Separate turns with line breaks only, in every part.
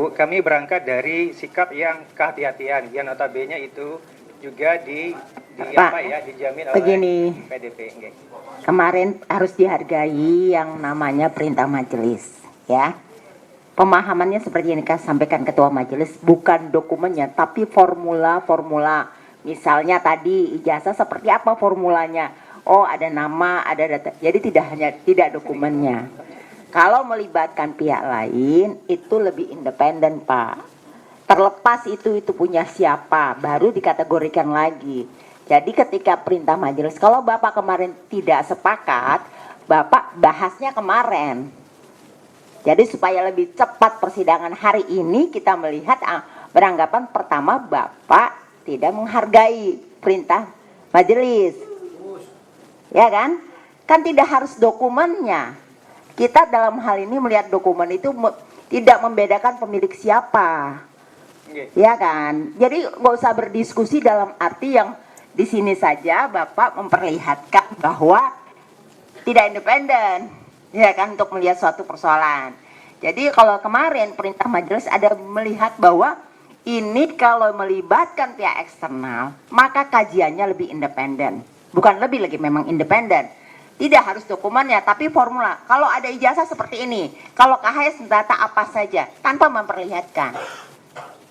Bu, kami berangkat dari sikap yang kehati-hatian, yang notabene itu juga
Pak,
dijamin
begini,
oleh PDP. Okay.
kemarin harus dihargai yang namanya perintah majelis, ya. Pemahamannya seperti yang sampaikan Ketua Majelis, bukan dokumennya, tapi formula-formula. Misalnya tadi ijazah seperti apa formulanya? Oh, ada nama, ada data. Jadi tidak dokumennya. Kalau melibatkan pihak lain, itu lebih independen, Pak. Terlepas itu punya siapa, baru dikategorikan lagi. Jadi ketika perintah majelis, kalau Bapak kemarin tidak sepakat, Bapak bahasnya kemarin. Jadi supaya lebih cepat persidangan hari ini, kita melihat beranggapan pertama Bapak tidak menghargai perintah majelis. Ya kan? Kan tidak harus dokumennya. Kita dalam hal ini melihat dokumen itu tidak membedakan pemilik siapa. Ya kan? Jadi nggak usah berdiskusi dalam arti yang di sini saja Bapak memperlihatkan bahwa tidak independen, ya kan, untuk melihat suatu persoalan. Jadi kalau kemarin perintah majelis ada melihat bahwa ini kalau melibatkan pihak eksternal, maka kajiannya lebih independen. Bukan lebih lagi, memang independen. Tidak harus dokumennya, tapi formula. Kalau ada ijazah seperti ini, kalau KHS data apa saja, tanpa memperlihatkan.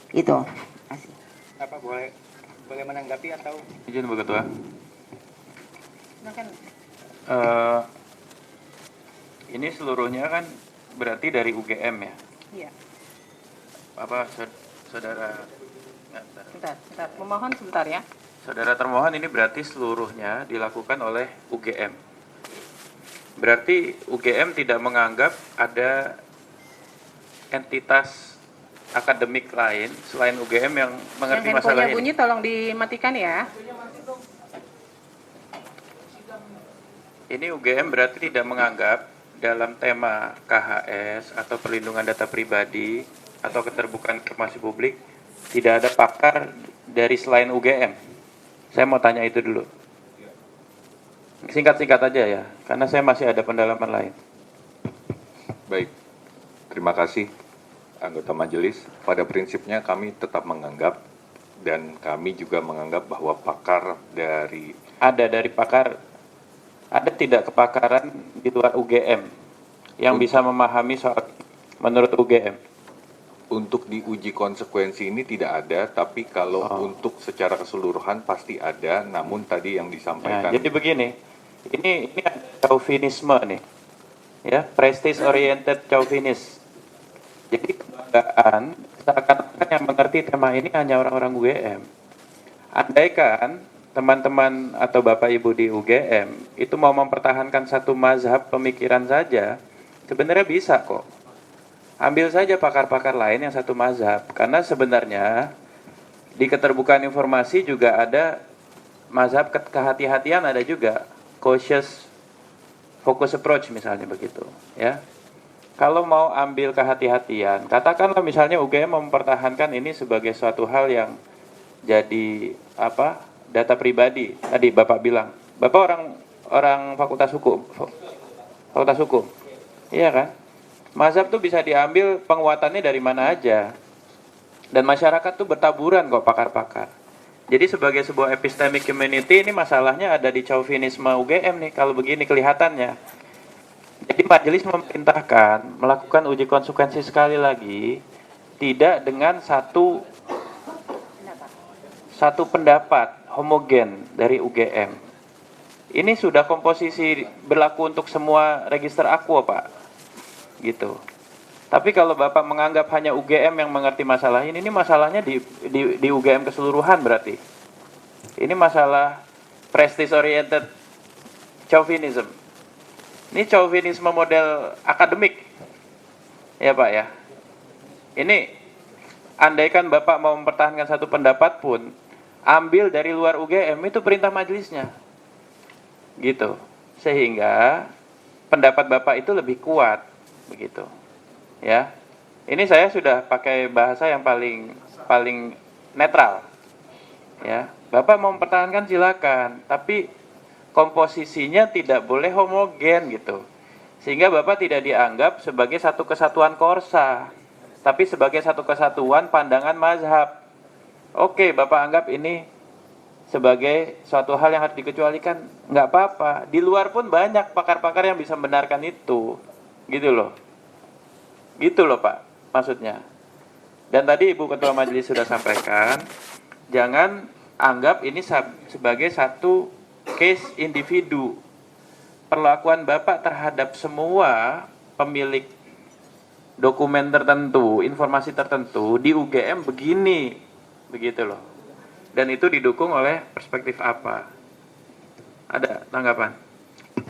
Itu. Masih.
Apa boleh menanggapi atau?
Izin Bu Ketua. Ini seluruhnya kan berarti dari UGM ya?
Iya.
Apa saudara?
Bentar. Memohon sebentar ya.
Saudara termohon, ini berarti seluruhnya dilakukan oleh UGM. Berarti UGM tidak menganggap ada entitas akademik lain selain UGM yang mengerti
Yang
masalah
handphonenya bunyi
ini.
tolong dimatikan ya.
Ini UGM berarti tidak menganggap dalam tema KHS atau perlindungan data pribadi atau keterbukaan informasi publik tidak ada pakar dari selain UGM. Saya mau tanya itu dulu. Singkat-singkat aja ya, karena saya masih ada pendalaman lain.
Baik, terima kasih anggota majelis. Pada prinsipnya kami tetap menganggap dan kami juga menganggap bahwa pakar dari
Pakar, ada tidak kepakaran di luar UGM yang bisa memahami soal menurut UGM?
untuk diuji konsekuensi ini tidak ada, tapi kalau untuk secara keseluruhan pasti ada, namun tadi yang disampaikan.
Nah, jadi begini, ini chauvinisme nih, ya, prestige oriented chauvinis. Jadi kebanggaan seakan-akan yang mengerti tema ini hanya orang-orang UGM. Andaikan teman-teman atau Bapak Ibu di UGM itu mau mempertahankan satu mazhab pemikiran saja, sebenarnya bisa kok. Ambil saja pakar-pakar lain yang satu mazhab, karena sebenarnya di keterbukaan informasi juga ada mazhab kehati-hatian, ada juga cautious focus approach misalnya begitu, ya. Kalau mau ambil kehati-hatian, katakanlah misalnya UGM mempertahankan ini sebagai suatu hal yang jadi apa? Data pribadi. Tadi Bapak bilang, Bapak orang Fakultas Hukum. Fakultas Hukum. Iya kan? Mazhab tuh bisa diambil penguatannya dari mana aja. Dan masyarakat tuh bertaburan kok pakar-pakar. Jadi sebagai sebuah epistemic community, ini masalahnya ada di chauvinisme UGM nih, kalau begini kelihatannya. Jadi majelis memerintahkan melakukan uji konsekuensi sekali lagi, tidak dengan satu pendapat homogen dari UGM. Ini sudah komposisi berlaku untuk semua register aqua, Pak. Gitu. Tapi kalau Bapak menganggap hanya UGM yang mengerti masalah ini masalahnya di UGM keseluruhan berarti. Ini masalah prestige oriented chauvinism. Ini chauvinisme model akademik. Ya Pak ya. Ini andaikan Bapak mau mempertahankan satu pendapat pun, ambil dari luar UGM, itu perintah majelisnya. Gitu. Sehingga pendapat Bapak itu lebih kuat. Begitu. Ya. Ini saya sudah pakai bahasa yang paling netral. Ya. Bapak mau mempertahankan silakan, tapi komposisinya tidak boleh homogen gitu. Sehingga Bapak tidak dianggap sebagai satu kesatuan korsa. tapi sebagai satu kesatuan pandangan mazhab. Oke, Bapak anggap ini sebagai suatu hal yang harus dikecualikan, nggak apa-apa. Di luar pun banyak pakar-pakar yang bisa membenarkan itu, gitu loh. Gitu loh Pak, maksudnya. Dan tadi Ibu Ketua Majelis sudah sampaikan, jangan anggap ini sebagai satu case individu. Perlakuan Bapak terhadap semua pemilik dokumen tertentu, informasi tertentu di UGM begini, begitu loh. Dan itu didukung oleh perspektif apa? Ada tanggapan?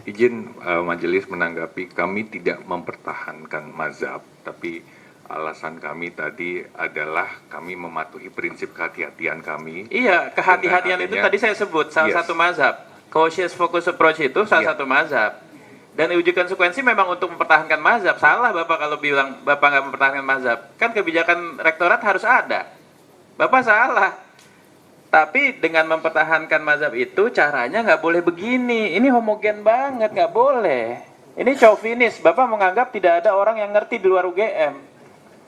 Izin majelis menanggapi, kami tidak mempertahankan mazhab, tapi alasan kami tadi adalah kami mematuhi prinsip kehati-hatian kami.
Iya, kehati-hatian itu
adanya-
tadi saya sebut salah
Yes.
satu mazhab. Cautious focus approach itu salah
Iya.
satu mazhab. Dan uji konsekuensi memang untuk mempertahankan mazhab. Salah Bapak kalau bilang Bapak nggak mempertahankan mazhab. Kan kebijakan rektorat harus ada. Bapak salah. Tapi dengan mempertahankan mazhab itu caranya nggak boleh begini. Ini homogen banget, nggak boleh. Ini chauvinis. Bapak menganggap tidak ada orang yang ngerti di luar UGM.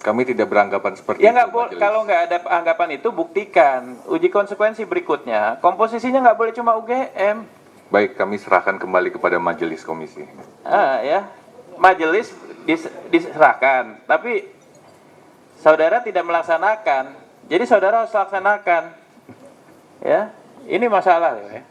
Kami tidak beranggapan seperti
Ya
itu,
nggak boleh.
majelis.
Kalau nggak ada anggapan itu buktikan. Uji konsekuensi berikutnya. Komposisinya nggak boleh cuma UGM.
Baik, kami serahkan kembali kepada majelis komisi.
Ya, majelis diserahkan. Tapi saudara tidak melaksanakan. Jadi saudara harus laksanakan. Ya, ini masalah ya.